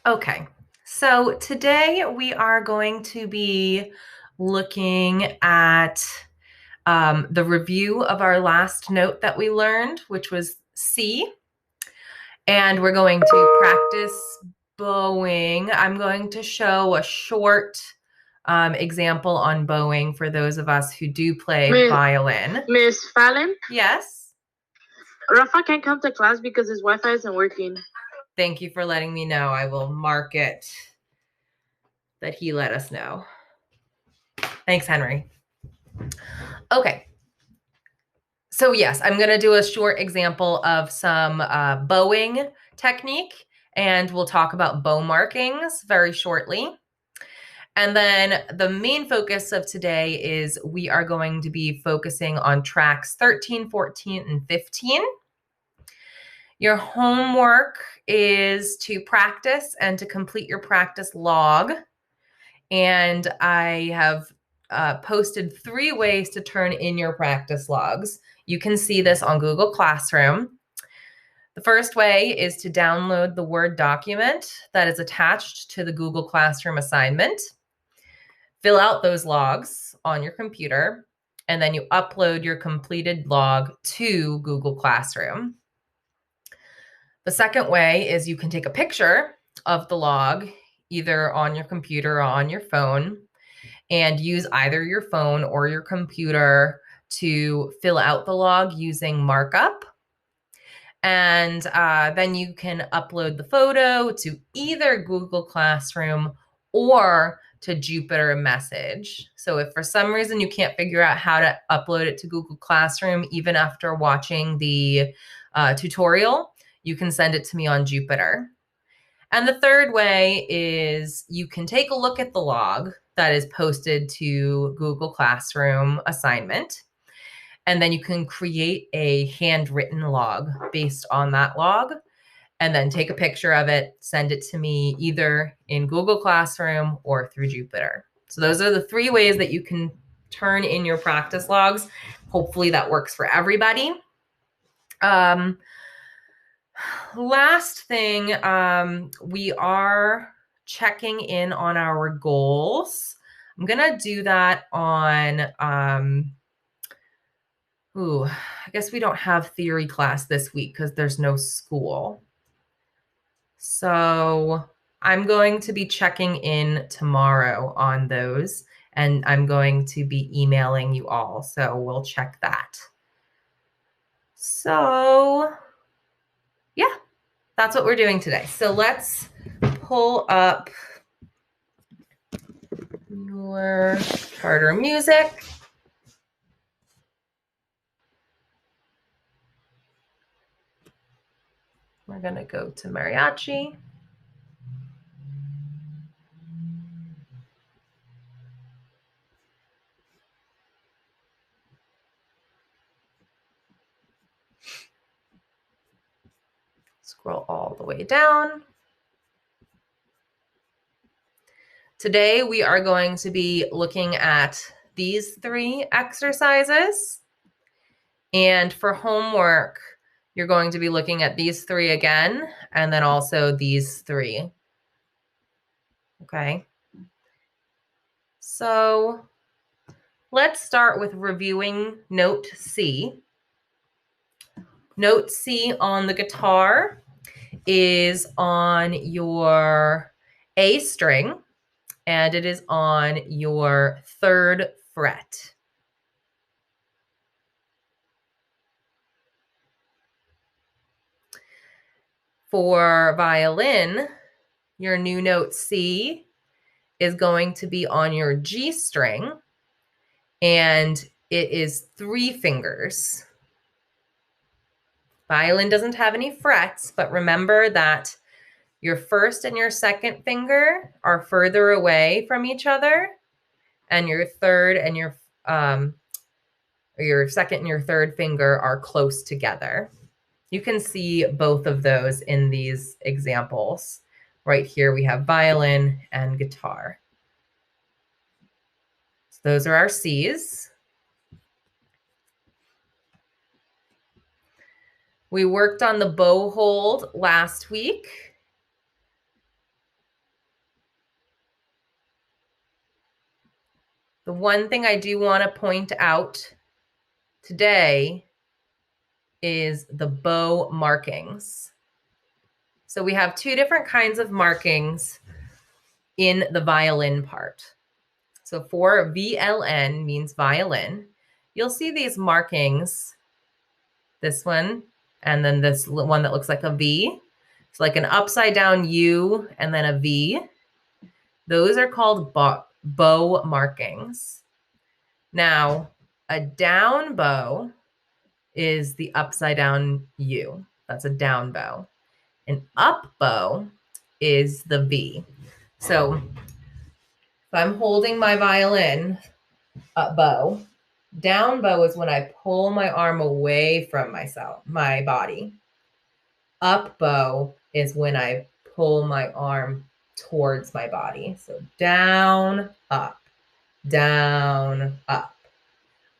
Okay, so today we are going to be looking at the review of our last note that we learned, which was C. And we're going to practice bowing. I'm going to show a short example on bowing for those of us who do play violin. Miss Fallon? Yes? Rafa can't come to class because his Wi-Fi isn't working. Thank you for letting me know. I will mark it that he let us know. Thanks, Henry. Okay. So yes, I'm going to do a short example of some bowing technique, and we'll talk about bow markings very shortly. And then the main focus of today is we are going to be focusing on tracks 13, 14, and 15. Your homework is to practice and to complete your practice log. And I have posted 3 ways to turn in your practice logs. You can see this on Google Classroom. The first way is to download the Word document that is attached to the Google Classroom assignment. Fill out those logs on your computer, and then you upload your completed log to Google Classroom. The second way is you can take a picture of the log, either on your computer or on your phone, and use either your phone or your computer to fill out the log using markup. And then you can upload the photo to either Google Classroom or to Jupyter Message. So if for some reason you can't figure out how to upload it to Google Classroom, even after watching the tutorial, you can send it to me on Jupyter. And the third way is you can take a look at the log that is posted to Google Classroom assignment, and then you can create a handwritten log based on that log, and then take a picture of it, send it to me either in Google Classroom or through Jupyter. So those are the 3 ways that you can turn in your practice logs. Hopefully that works for everybody. Last thing, we are checking in on our goals. I'm going to do that on, I guess we don't have theory class this week because there's no school. So I'm going to be checking in tomorrow on those, and I'm going to be emailing you all. So we'll check that. So yeah, that's what we're doing today. So let's pull up your charter music. We're going to go to Mariachi. Scroll all the way down. Today, we are going to be looking at these 3 exercises. And for homework, you're going to be looking at these 3 again, and then also these 3. Okay. So let's start with reviewing note C. Note C on the guitar is on your A string, and it is on your 3rd fret. For violin, your new note C is going to be on your G string, and it is 3 fingers. Violin doesn't have any frets, but remember that your 1st and your 2nd finger are further away from each other, and your 3rd and your 2nd and your 3rd finger are close together. You can see both of those in these examples. Right here we have violin and guitar. So those are our C's. We worked on the bow hold last week. The one thing I do want to point out today is the bow markings. So we have two different kinds of markings in the violin part. So for VLN means violin. You'll see these markings, this one, and then this one that looks like a V. It's like an upside down U and then a V. Those are called bow markings. Now, a down bow is the upside down U. That's a down bow. An up bow is the V. So if I'm holding my violin up bow, down bow is when I pull my arm away from my body. Up bow is when I pull my arm towards my body. So down, up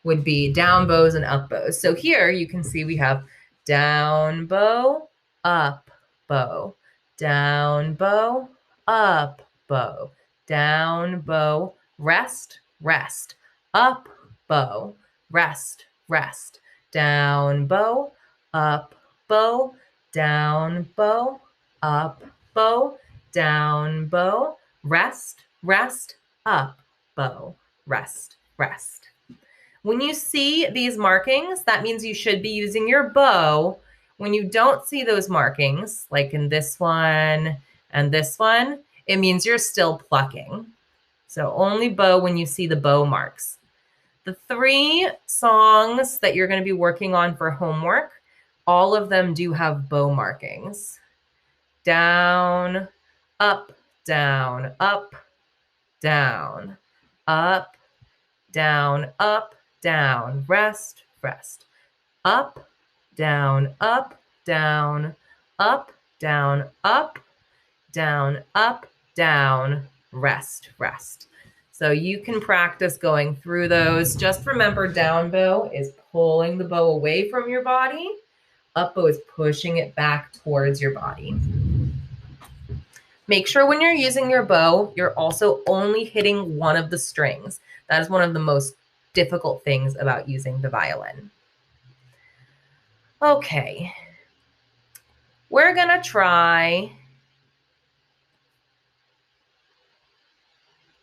would be down bows and up bows. So here you can see we have down bow, up bow, down bow, up bow, down bow, rest, rest, up bow, rest, rest, down bow, up bow, down bow, up bow, down bow, rest, rest, up bow, rest, rest. When you see these markings, that means you should be using your bow. When you don't see those markings, like in this one and this one, it means you're still plucking. So only bow when you see the bow marks. The 3 songs that you're going to be working on for homework, all of them do have bow markings. Down, up, down, up, down, up, down, up, down, rest, rest, up, down, up, down, up, down, up, down, up, down, rest, rest. So you can practice going through those. Just remember, down bow is pulling the bow away from your body. Up bow is pushing it back towards your body. Make sure when you're using your bow, you're also only hitting one of the strings. That is one of the most difficult things about using the violin. Okay, we're gonna try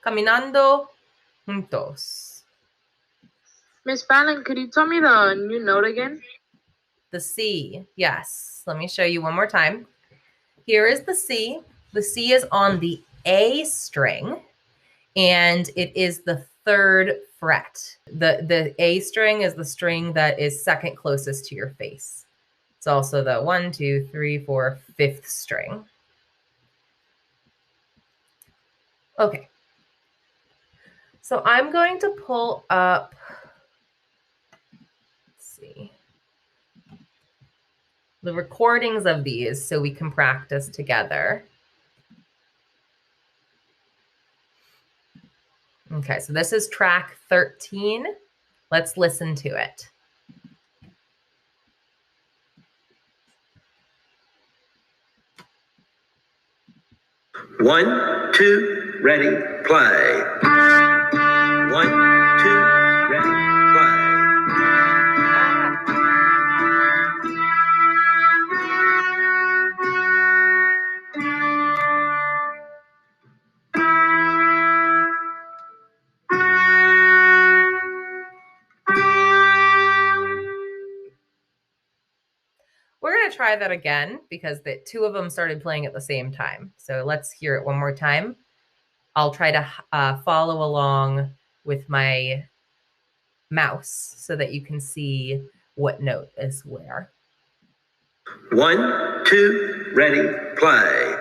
Caminando Juntos. Miss Fallon, could you tell me the new note again? The C, yes. Let me show you one more time. Here is the C. The C is on the A string, and it is the 3rd fret. The A string is the string that is second closest to your face. It's also the 1, 2, 3, 4, 5th string. Okay. So I'm going to pull up, let's see, the recordings of these so we can practice together. Okay, so this is track 13. Let's listen to it. One, two, ready, play. 1, 2, ready, play. We're going to try that again because the 2 of them started playing at the same time. So let's hear it one more time. I'll try to follow along with my mouse so that you can see what note is where. 1, 2, ready, play.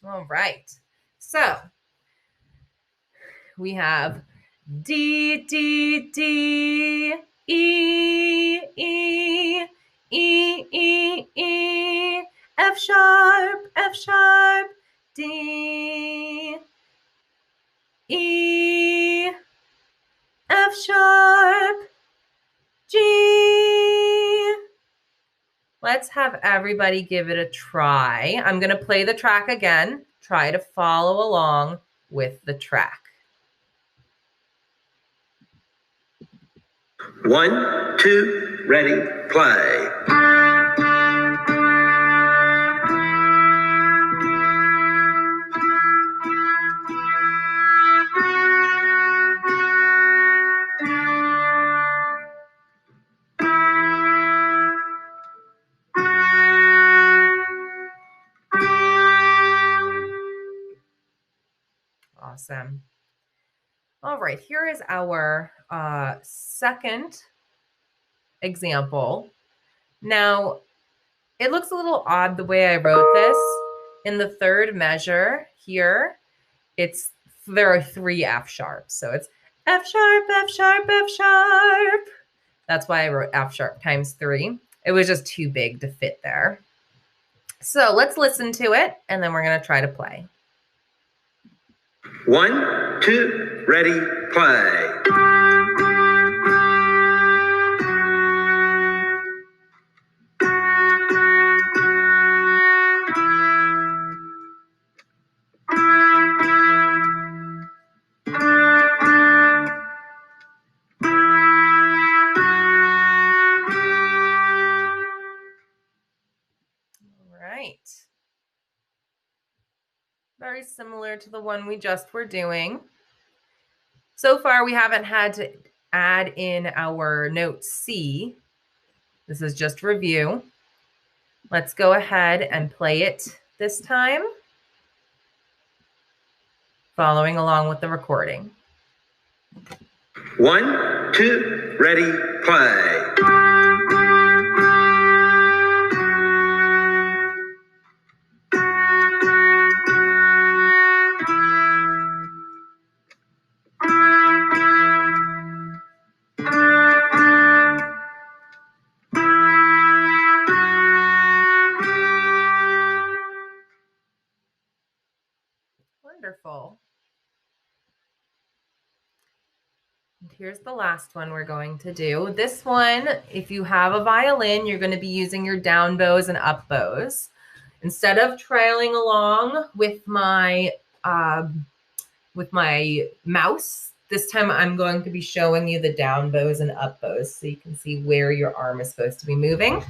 All right. So we have D, D, D, E, E, E, E, E, F sharp, F Let's have everybody give it a try. I'm going to play the track again. Try to follow along with the track. 1, 2, ready, play. Awesome. All right, here is our second example. Now, it looks a little odd the way I wrote this. In the third measure here, there are 3 F sharps. So it's F sharp, F sharp, F sharp. That's why I wrote F sharp times 3. It was just too big to fit there. So let's listen to it, and then we're going to try to play. 1, 2, ready, play. All right. Very similar to the one we just were doing. So far, we haven't had to add in our note C. This is just review. Let's go ahead and play it this time, following along with the recording. 1, 2, ready, play. Wonderful. And here's the last one we're going to do. This one, if you have a violin, you're going to be using your down bows and up bows. Instead of trailing along with my mouse, this time I'm going to be showing you the down bows and up bows so you can see where your arm is supposed to be moving.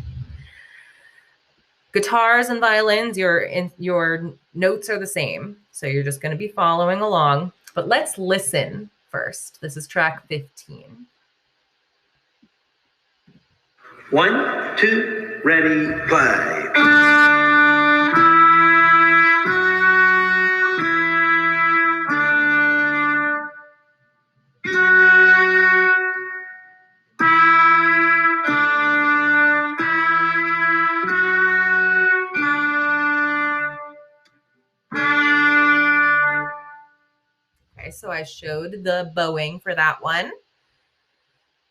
Guitars and violins, your notes are the same, so you're just going to be following along. But let's listen first. This is track 15. 1, 2, ready, play. Okay, so I showed the bowing for that one.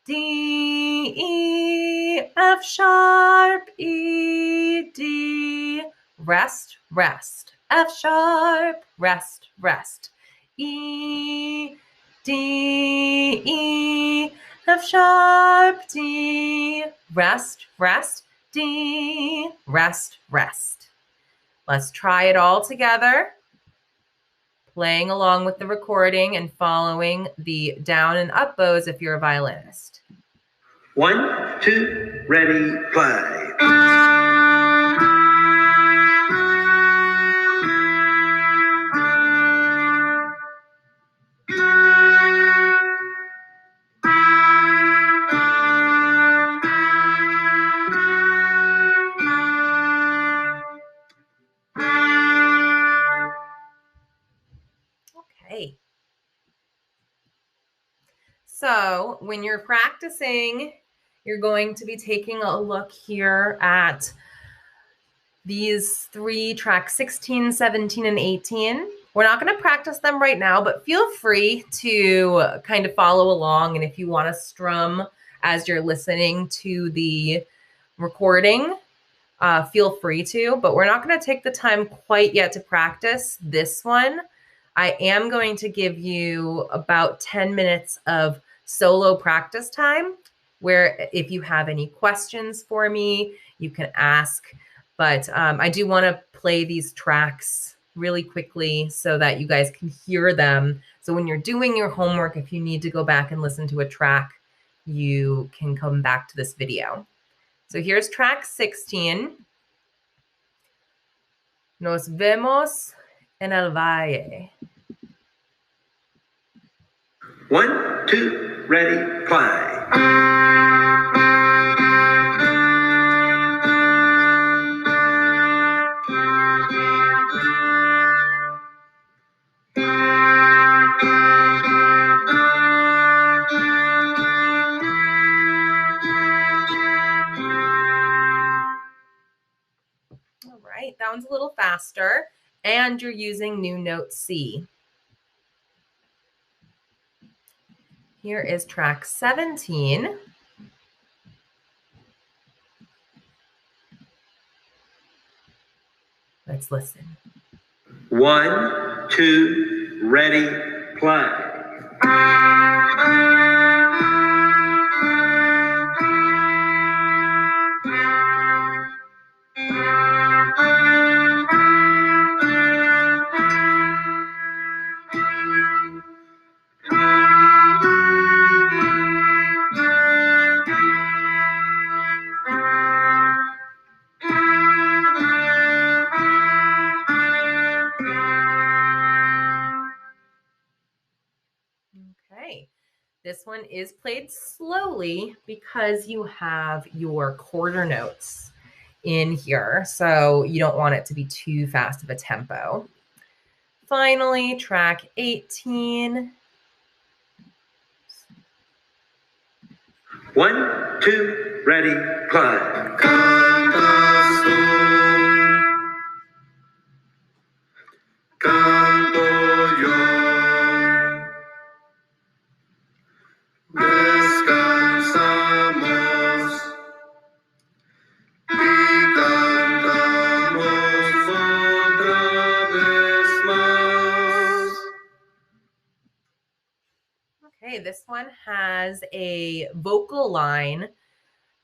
D, E, F sharp, E, D, rest, rest. F sharp, rest, rest. E, D, E, F sharp, D, rest, rest, D, rest, rest. Let's try it all together, playing along with the recording and following the down and up bows if you're a violinist. 1, 2, ready, play. Okay. So when you're practicing, you're going to be taking a look here at these 3 tracks, 16, 17, and 18. We're not going to practice them right now, but feel free to kind of follow along. And if you want to strum as you're listening to the recording, feel free to, but we're not going to take the time quite yet to practice this one. I am going to give you about 10 minutes of solo practice time. where if you have any questions for me, you can ask. But I do want to play these tracks really quickly so that you guys can hear them. So when you're doing your homework, if you need to go back and listen to a track, you can come back to this video. So here's track 16. Nos vemos en el valle. 1, 2, ready, play. All right, that one's a little faster, and you're using new note C. Here is track 17. Let's listen. 1, 2, ready, play. Okay, this one is played slowly because you have your quarter notes in here, so you don't want it to be too fast of a tempo. Finally, track 18. 1, 2, ready, play. Canto yo, descansamos y cantamos otra vez más. Okay, this one has a vocal line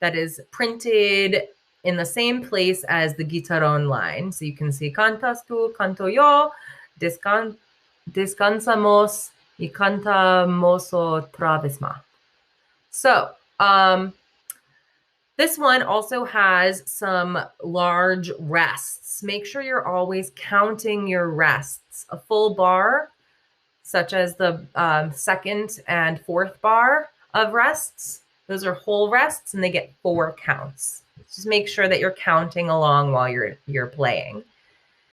that is printed in the same place as the guitarrón line. So you can see cantas tú, canto yo, descansamos y cantamos otra vez más. So this one also has some large rests. Make sure you're always counting your rests. A full bar, such as the second and fourth bar of rests, those are whole rests and they get 4 counts. Just make sure that you're counting along while you're playing.